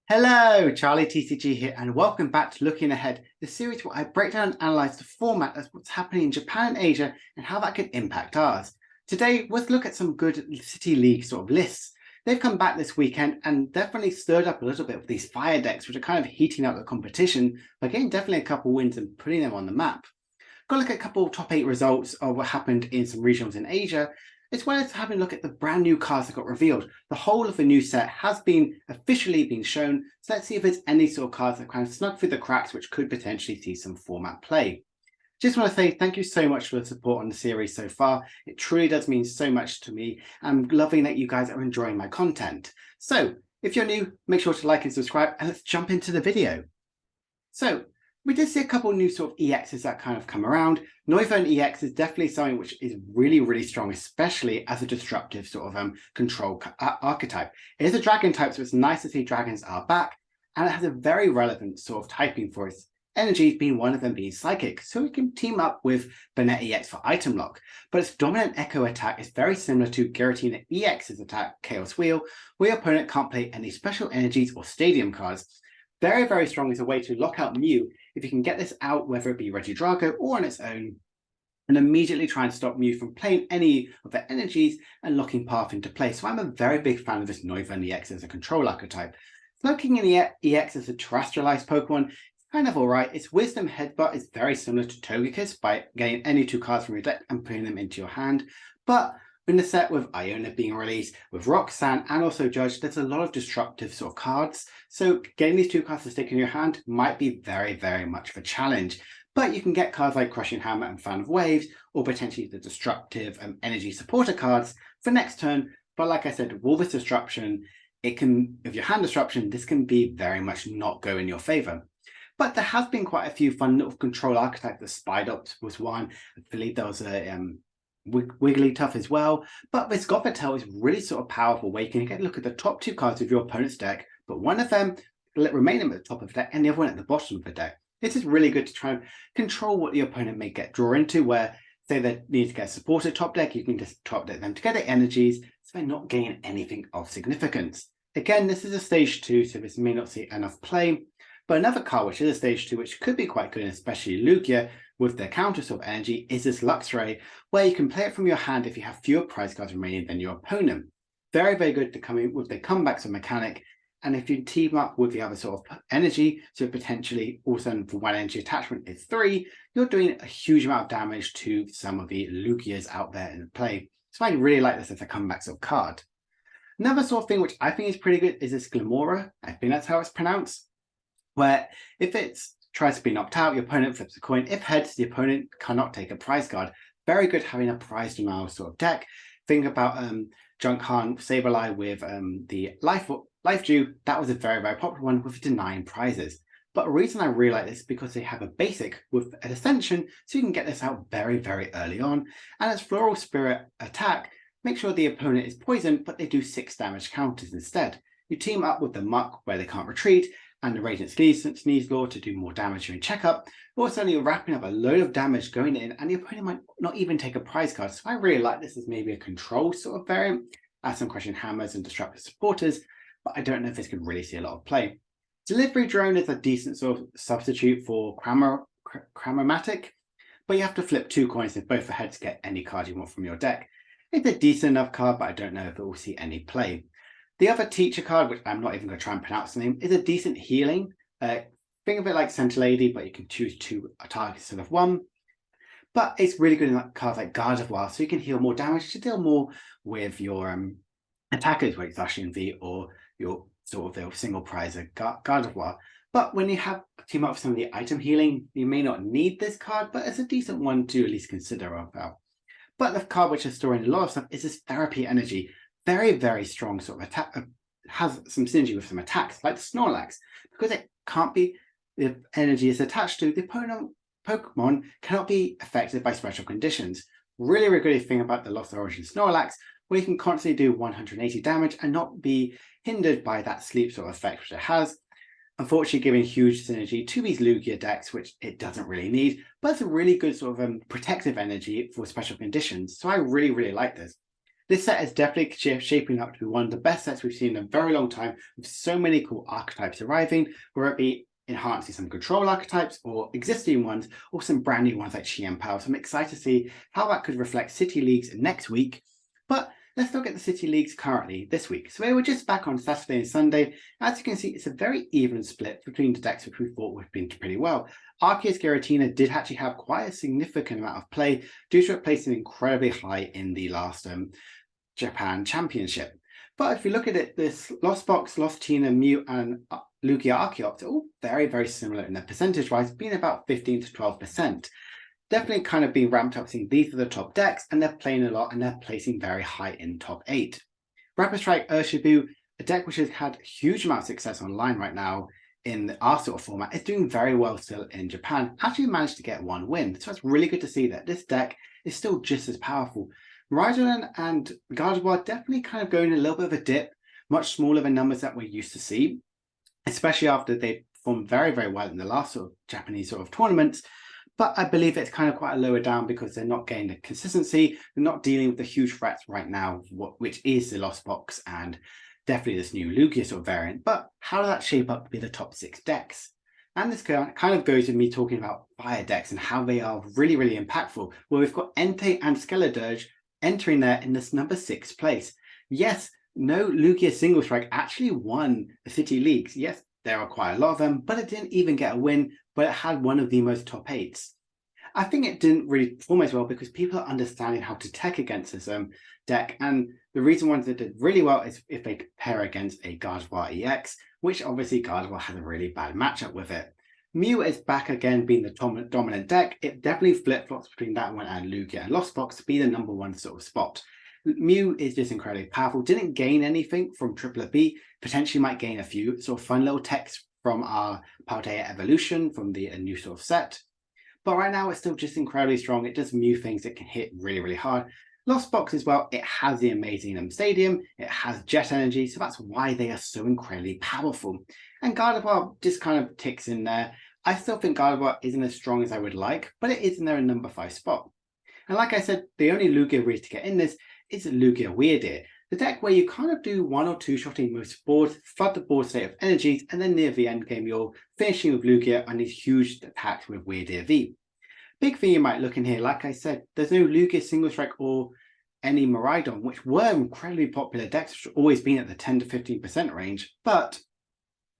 Hello, Charlie TCG here, and welcome back to Looking Ahead, the series where I break down and analyze the format of what's happening in Japan and Asia and how that could impact ours. Today, let's look at some good City League sort of lists. They've come back this weekend and definitely stirred up a little bit with these fire decks, which are kind of heating up the competition, but getting definitely a couple wins and putting them on the map. Got to look at a couple of top 8 results of what happened in some regionals in Asia, as well as having a look at the brand new cards that got revealed. The whole of the new set has been officially been shown, so let's see if there's any sort of cards that kind of snug through the cracks which could potentially see some format play. Just want to say thank you so much for the support on the series so far. It truly does mean so much to me. I'm loving that you guys are enjoying my content. So if you're new, make sure to like and subscribe, and let's jump into the video. So we did see a couple new sort of EXs that kind of come around. Noivern EX is definitely something which is really, really strong, especially as a disruptive sort of control archetype. It is a dragon type, so it's nice to see dragons are back, and it has a very relevant sort of typing for its energies, being one of them being psychic, so we can team up with Bennett EX for item lock. But its dominant echo attack is very similar to Giratina EX's attack, Chaos Wheel, where your opponent can't play any special energies or stadium cards. Very, very strong as a way to lock out Mew if you can get this out, whether it be Regidrago or on its own, and immediately try and stop Mew from playing any of their energies and locking Path into play. So I'm a very big fan of this Noivern EX as a control archetype. Looking in EX as a terrestrialized Pokemon, it's kind of alright. Its Wisdom Headbutt is very similar to Togekiss by getting any 2 cards from your deck and putting them into your hand. But in the set with Iona being released, with Roxanne and also Judge, there's a lot of disruptive sort of cards. So getting these 2 cards to stick in your hand might be very, very much of a challenge. But you can get cards like Crushing Hammer and Fan of Waves, or potentially the destructive energy supporter cards for next turn. But like I said, with all this disruption, it can, with your hand disruption, this can be very much not go in your favor. But there has been quite a few fun little control archetypes. The Spidops was one. I believe there was a Wigglytuff as well, but this Gothitelle is really sort of powerful where you can get a look at the top 2 cards of your opponent's deck, but one of them remain at the top of the deck and the other one at the bottom of the deck. This is really good to try and control what the opponent may get drawn into, where say they need to get a supported top deck, you can just top deck them to get their energies, so they're not gaining anything of significance. Again, this is a stage 2, so this may not see enough play, but another card which is a stage 2, which could be quite good, especially Lugia, with their counter sort of energy, is this Luxray, where you can play it from your hand if you have fewer prize cards remaining than your opponent. Very, very good to come in with the comebacks of mechanic, and if you team up with the other sort of energy, so potentially also for 1 energy attachment is 3, you're doing a huge amount of damage to some of the Lugias out there in play. So I really like this as a comeback sort of card. Another sort of thing which I think is pretty good is this Glimora. I think that's how it's pronounced, where if it tries to be knocked out, your opponent flips a coin. If heads, the opponent cannot take a prize card. Very good having a prize denial sort of deck. Think about Junkan Sableye with the Life Dew. That was a very, very popular one with denying prizes. But the reason I really like this is because they have a basic with an Ascension, so you can get this out very, very early on. And its Floral Spirit attack, make sure the opponent is poisoned, but they do 6 damage counters instead. You team up with the Muck where they can't retreat, and the Radiant Sneaselaw to do more damage during checkup. Also, you're wrapping up a load of damage going in, and the opponent might not even take a prize card. So I really like this as maybe a control sort of variant. Add some Crushing Hammers and Disruptive Supporters, but I don't know if this could really see a lot of play. Delivery Drone is a decent sort of substitute for Cramomatic, but you have to flip 2 coins if both for heads to get any card you want from your deck. It's a decent enough card, but I don't know if it will see any play. The other teacher card, which I'm not even going to try and pronounce the name, is a decent healing. Think of it like Centilady, but you can choose 2 targets instead of 1. But it's really good in cards like Gardevoir, so you can heal more damage to deal more with your attackers, whether it's Ashley V or your sort of single prize Gardevoir. But when you have team up with some of the item healing, you may not need this card, but it's a decent one to at least consider about. But the card which is storing a lot of stuff is this Therapy Energy. Very, very strong sort of attack, has some synergy with some attacks like the Snorlax, because it can't be, the energy is attached to, the opponent Pokemon cannot be affected by special conditions. Really, really good thing about the Lost Origin Snorlax, where you can constantly do 180 damage and not be hindered by that sleep sort of effect which it has. Unfortunately, giving huge synergy to these Lugia decks, which it doesn't really need, but it's a really good sort of protective energy for special conditions. So I really, really like this. This set is definitely shaping up to be one of the best sets we've seen in a very long time, with so many cool archetypes arriving, whether it be enhancing some control archetypes or existing ones, or some brand new ones like Xian Pao. So I'm excited to see how that could reflect City Leagues next week. But let's look at the City Leagues currently this week. So we were just back on Saturday and Sunday. As you can see, it's a very even split between the decks which we thought would have been pretty well. Arceus Giratina did actually have quite a significant amount of play due to it placing incredibly high in the last Japan Championship. But if you look at it, this Lost Box, Lost Tina, Mew, and Lugia Archeops are all very, very similar in their percentage-wise, being about 15 to 12%. Definitely kind of being ramped up, seeing these are the top decks, and they're playing a lot, and they're placing very high in top 8. Rapid Strike Urshifu, a deck which has had huge amount of success online right now in our sort of format, is doing very well still in Japan. Actually managed to get one win, so it's really good to see that this deck is still just as powerful. Miraidon and Gardevoir definitely kind of going a little bit of a dip, much smaller than numbers that we're used to see, especially after they performed very, very well in the last sort of Japanese sort of tournaments. But I believe it's kind of quite a lower down because they're not getting the consistency. They're not dealing with the huge threats right now, which is the Lost Box and definitely this new Lugia sort of variant. But how does that shape up to be the top 6 decks? And this kind of goes with me talking about fire decks and how they are really, really impactful. Well, we've got Entei and Skeledirge entering there in this number 6 place. Yes, no Lugia Single Strike actually won the City Leagues. Yes, there are quite a lot of them, but it didn't even get a win, but it had one of the most top 8s. I think it didn't really perform as well because people are understanding how to tech against this deck, and the reason ones that did really well is if they pair against a Gardevoir EX, which obviously Gardevoir has a really bad matchup with it. Mew is back again being the dominant deck. It definitely flip-flops between that one and Lugia and Lost Box to be the number 1 sort of spot. Mew is just incredibly powerful, didn't gain anything from Triple B, potentially might gain a few sort of fun little techs from our Paldea Evolution from the new sort of set. But right now it's still just incredibly strong. It does Mew things that can hit really, really hard. Lost Box as well, it has the amazing Stadium, it has Jet Energy, so that's why they are so incredibly powerful. And Gardevoir just kind of ticks in there. I still think Gardevoir isn't as strong as I would like, but it is in their number 5 spot. And like I said, the only Lugia way to get in this is Lugia Weirdeer, the deck where you kind of do 1 or 2 shotting most boards, flood the board state of energies, and then near the end game you're finishing with Lugia and these huge attacks with Weirdeer V. Big thing you might look in here, like I said, there's no Lugia Single Strike or any Miraidon, which were incredibly popular decks, which have always been at the 10 to 15% range, but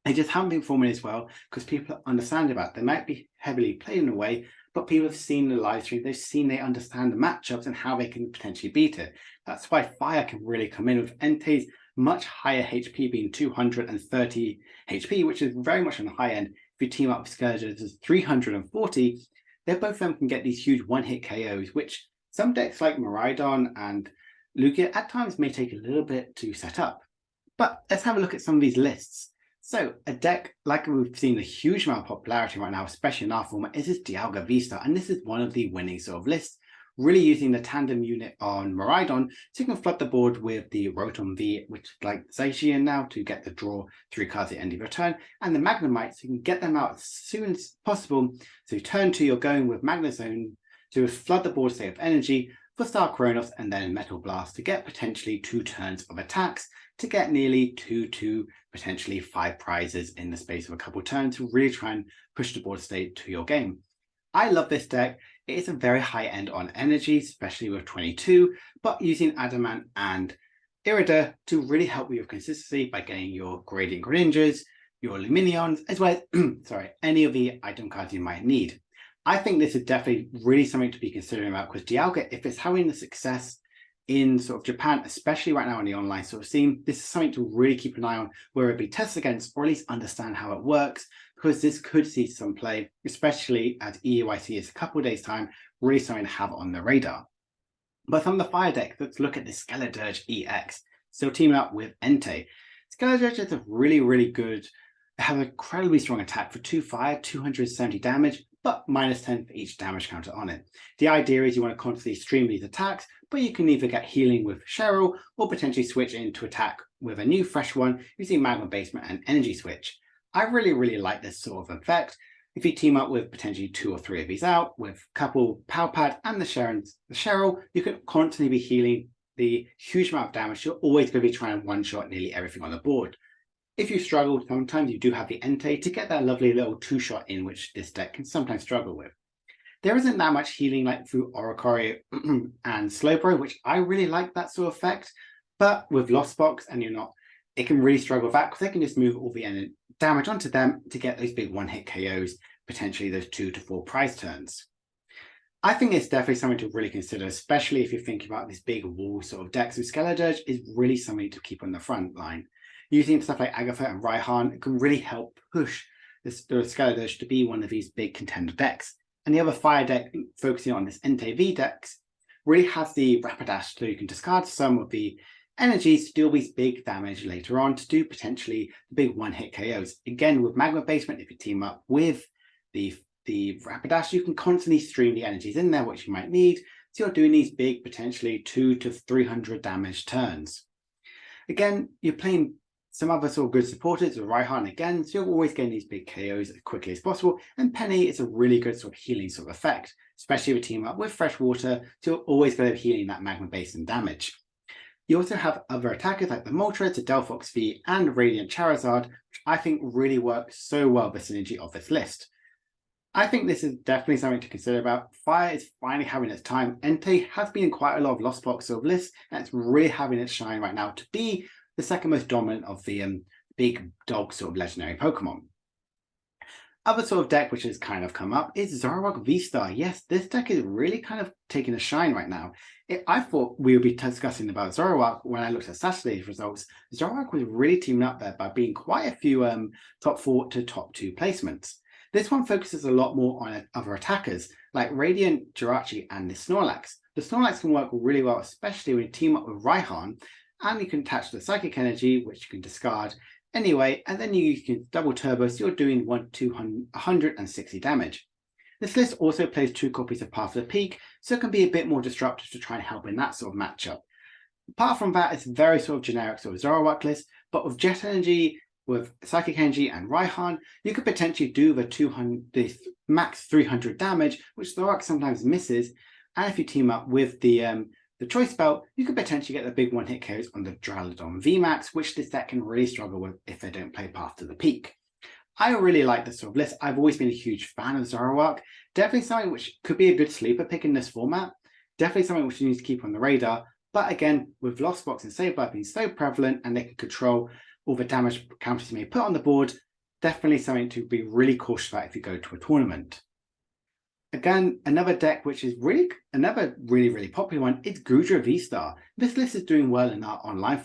they just haven't been performing as well because people understand about it. They might be heavily played in a way, but people have seen the live stream, they understand the matchups and how they can potentially beat it. That's why Fire can really come in with Entei's much higher HP being 230 HP, which is very much on the high end. If you team up with Skeledirge, it's 340. Both of them can get these huge one-hit KOs, which some decks like Miraidon and Lugia at times may take a little bit to set up. But let's have a look at some of these lists. So a deck, like we've seen a huge amount of popularity right now, especially in our format, is this Dialga Vstar, and this is one of the winning sort of lists, really using the tandem unit on Miraidon, so you can flood the board with the Rotom V, which is like Zacian now, to get the draw 3 cards at the end of your turn, and the Magnemite, so you can get them out as soon as possible. So turn 2, you're going with Magnezone to flood the board state of energy for Star Kronos and then Metal Blast to get potentially 2 turns of attacks to get nearly 2 to potentially 5 prizes in the space of a couple of turns to really try and push the board state to your game. I love this deck. It is a very high end on energy, especially with 22, but using Adamant and Irida to really help with your consistency by getting your Gradient Greninjas, your Luminions, as well as any of the item cards you might need. I think this is definitely really something to be considering about because Dialga, if it's having the success in sort of Japan, especially right now on the online sort of scene, this is something to really keep an eye on, where it be tested against or at least understand how it works, because this could see some play, especially as EUIC is a couple of days time, really something to have on the radar. But from the fire deck, let's look at the Skeledirge EX, still teaming up with Entei. Skeledirge is a really, really good, have an incredibly strong attack for 2 fire, 270 damage, but -10 for each damage counter on it. The idea is you want to constantly stream these attacks, but you can either get healing with Cheryl or potentially switch into attack with a new fresh one using Magma Basement and Energy Switch. I really, really like this sort of effect. If you team up with potentially 2 or 3 of these out with a couple Power Pad and the Cheryl, you can constantly be healing the huge amount of damage, you're always going to be trying to one-shot nearly everything on the board. If you struggle, sometimes you do have the Entei to get that lovely little two-shot in, which this deck can sometimes struggle with. There isn't that much healing like through Oricori and Slowbro, which I really like that sort of effect, but with Lost Box and it can really struggle with that because they can just move all the damage onto them to get those big one-hit KOs, potentially those 2 to 4 prize turns. I think it's definitely something to really consider, especially if you're thinking about this big wall sort of decks. With Skeledirge is really something to keep on the front line. Using stuff like Agatha and Raihan can really help push the Skeledirge to be one of these big contender decks. And the other fire deck focusing on this NTV decks really has the Rapidash, so you can discard some of the energies to deal these big damage later on to do potentially the big one-hit KOs. Again, with Magma Basement, if you team up with the Rapidash, you can constantly stream the energies in there, which you might need. So you're doing these big, potentially 200 to 300 damage turns. Again, you're playing some other sort of good supporters with Raihan again, so you're always getting these big KOs as quickly as possible. And Penny is a really good sort of healing sort of effect, especially if you team up with Freshwater, so you're always going to be healing that Magma Basin damage. You also have other attackers like the Moltres, the Delphox V, and Radiant Charizard, which I think really work so well with the synergy of this list. I think this is definitely something to consider about. Fire is finally having its time. Entei has been in quite a lot of Lost Box sort of lists, and it's really having its shine right now to be the second most dominant of the big dog sort of legendary Pokemon. Other sort of deck which has kind of come up is Zoroark Vstar. Yes, this deck is really kind of taking a shine right now. I thought we would be discussing about Zoroark when I looked at Saturday's results. Zoroark was really teaming up there by being quite a few top 4 to top 2 placements. This one focuses a lot more on other attackers, like Radiant, Jirachi, and the Snorlax. The Snorlax can work really well, especially when you team up with Raihan, and you can attach the Psychic Energy, which you can discard anyway, and then you can double turbo, so you're doing 160 damage. This list also plays 2 copies of Path of the Peak, so it can be a bit more disruptive to try and help in that sort of matchup. Apart from that, it's a very sort of generic sort of Zoroark list, but with Jet Energy, with Psychic Energy and Raihan, you could potentially do the max 300 damage, which Zoroark sometimes misses. And if you team up with the Choice Belt, you could potentially get the big one-hit KOs on the Duraludon VMAX, which this deck can really struggle with if they don't play Path to the Peak. I really like this sort of list. I've always been a huge fan of Zoroark. Definitely something which could be a good sleeper pick in this format. Definitely something which you need to keep on the radar. But again, with Lost Box and Sableye being so prevalent and they can control all the damage counters you may put on the board, definitely something to be really cautious about if you go to a tournament. Again, another deck which is really popular one is Goodra Vstar. This list is doing well in our online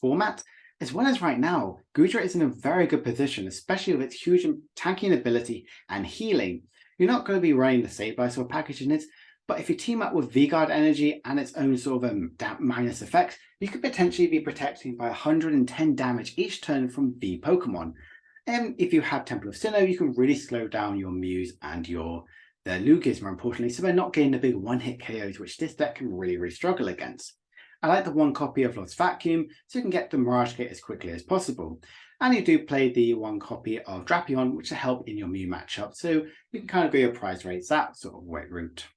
format, as well as right now. Goodra is in a very good position, especially with its huge tanking ability and healing. You're not going to be running the Sableye sort of package in this, but if you team up with V-Guard Energy and its own sort of minus effects, you could potentially be protecting by 110 damage each turn from V Pokemon. And if you have Temple of Sinnoh, you can really slow down your Mews and their Lugias more importantly, so they're not getting the big one-hit KOs, which this deck can really struggle against. I like the 1 copy of Lost Vacuum, so you can get the Mirage Gate as quickly as possible. And you do play the 1 copy of Drapion, which will help in your Mew matchup, so you can kind of go your prize rates that sort of route.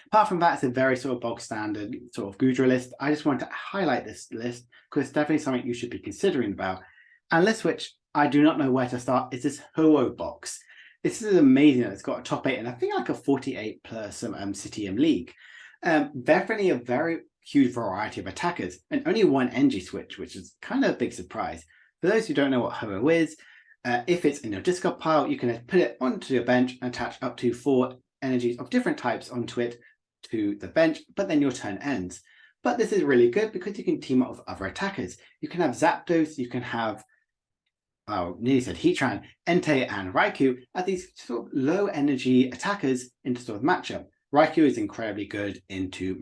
Apart from that, it's a very sort of bog standard sort of Goodra list. I just wanted to highlight this list because it's definitely something you should be considering about. And list which I do not know where to start is this Ho-Oh box. This is amazing that it's got a top 8 and I think like a 48 plus City League. Definitely a very huge variety of attackers and only 1 energy switch, which is kind of a big surprise. For those who don't know what Ho-Oh is, if it's in your discard pile, you can put it onto your bench and attach up to 4 energies of different types onto it to the bench, but then your turn ends. But this is really good because you can team up with other attackers. You can have Zapdos, you can have nearly said Heatran, Entei, and Raikou as these sort of low energy attackers into sort of matchup. Raikou is incredibly good into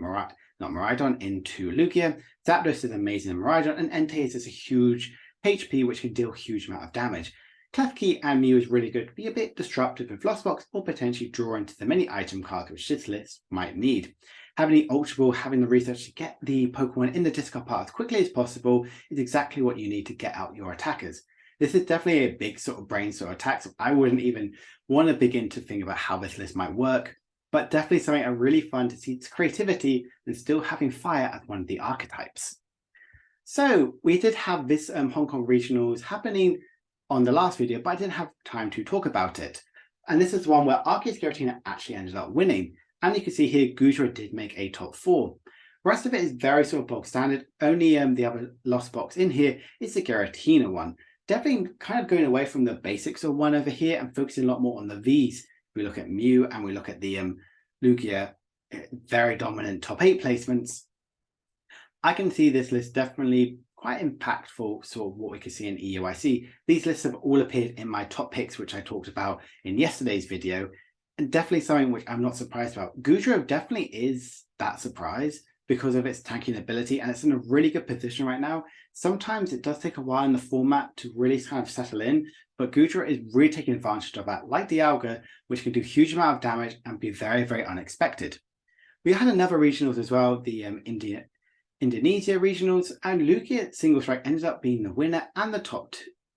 into Lugia. Zapdos is amazing in Miraidon, and Entei is just a huge HP which can deal a huge amount of damage. Klefki and Mew is really good to be a bit disruptive with Lost Box or potentially draw into the many item cards which this list might need. Having the Ultra Ball, having the research to get the Pokemon in the discard pile as quickly as possible is exactly what you need to get out your attackers. This is definitely a big sort of brain sort of attack, so I wouldn't even want to begin to think about how this list might work. but definitely something really fun to see its creativity and still having fire as one of the archetypes. So we did have this Hong Kong regionals happening on the last video, but I didn't have time to talk about it. And this is one where Arceus Giratina actually ended up winning. And you can see here, Goodra did make a top 4. The rest of it is very sort of bog standard. Only the other lost box in here is the Giratina one. Definitely kind of going away from the basics of one over here and focusing a lot more on the Vs. We look at Mew and we look at the Lugia, very dominant top 8 placements. I can see this list definitely quite impactful, sort of what we can see in EUIC. These lists have all appeared in my top picks, which I talked about in yesterday's video, and definitely something which I'm not surprised about. Goodra definitely is that surprise because of its tanking ability, and it's in a really good position right now. Sometimes it does take a while in the format to really kind of settle in, but Goodra is really taking advantage of that, like Dialga, which can do a huge amount of damage and be very, very unexpected. We had another regionals as well, the Indonesia regionals, and Lugia Single Strike ended up being the winner and the top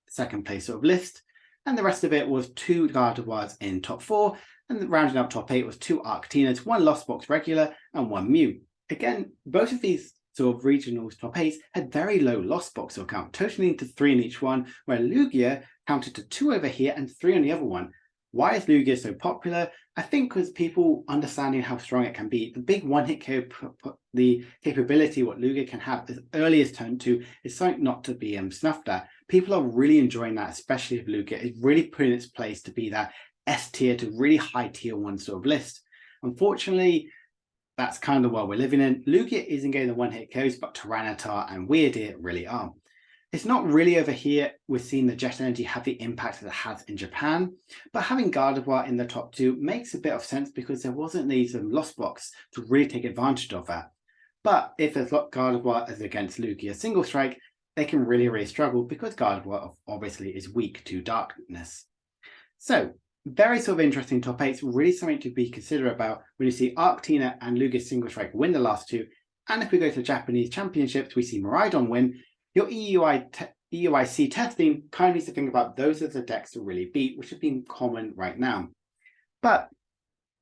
second place sort of list. And the rest of it was 2 Gardevoirs in top 4, and rounding up top 8 was 2 Arctinas, 1 Lost Box regular, and 1 Mew. Again, both of these sort of regionals top 8s had very low Lost Box count, totaling to 3 in each one, where Lugia counted to 2 over here and 3 on the other one. Why is Lugia so popular? I think because people understanding how strong it can be. The big one-hit the capability what Lugia can have as early as turn 2 is something not to be snuffed at. People are really enjoying that, especially if Lugia is really put in its place to be that S tier to really high tier 1 sort of list. Unfortunately, that's kind of the world we're living in. Lugia isn't getting the one-hit KOs, but Tyranitar and Weirdeer really are. It's not really over here we're seeing the Jet Energy have the impact that it has in Japan, but having Gardevoir in the top 2 makes a bit of sense because there wasn't these Lost Box to really take advantage of that. But if there's Gardevoir as against Lugia Single Strike, they can really struggle because Gardevoir obviously is weak to darkness. So, very sort of interesting top 8s, really something to be considerate about when you see Arctina and Lugia Single Strike win the last 2. And if we go to Japanese Championships, we see Miraidon win. Your EUIC testing kind of needs to think about those as the decks to really beat, which have been common right now. But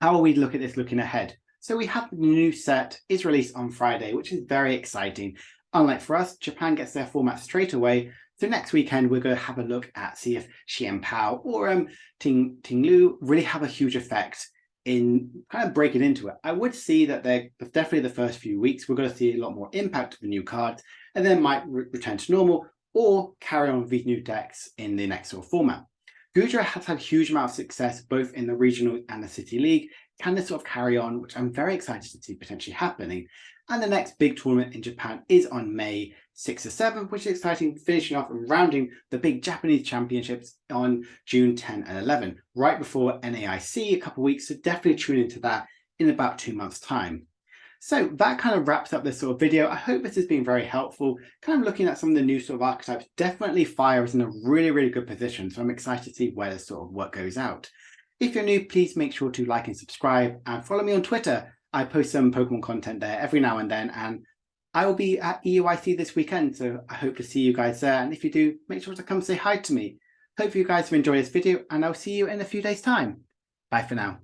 how will we look at this looking ahead? So we have the new set is released on Friday, which is very exciting. Unlike for us, Japan gets their format straight away. So next weekend, we're going to have a look at see if Xian Pao or Ting Lu really have a huge effect in kind of breaking into it. I would see that they're definitely the first few weeks, we're going to see a lot more impact of the new cards, and then might return to normal or carry on with these new decks in the next sort of format. Goodra has had a huge amount of success both in the regional and the city league. Can this sort of carry on, which I'm very excited to see potentially happening. And the next big tournament in Japan is on May 6th or 7th, which is exciting, finishing off and rounding the big Japanese championships on June 10 and 11, right before NAIC a couple of weeks, so definitely tune into that in about 2 months' time. So that kind of wraps up this sort of video. I hope this has been very helpful, kind of looking at some of the new sort of archetypes. Definitely Fire is in a really good position, so I'm excited to see where this sort of work goes out. If you're new, please make sure to like and subscribe and follow me on Twitter. I post some Pokemon content there every now and then, and I will be at EUIC this weekend, so I hope to see you guys there. And if you do, make sure to come say hi to me. Hope you guys have enjoyed this video, and I'll see you in a few days' time. Bye for now.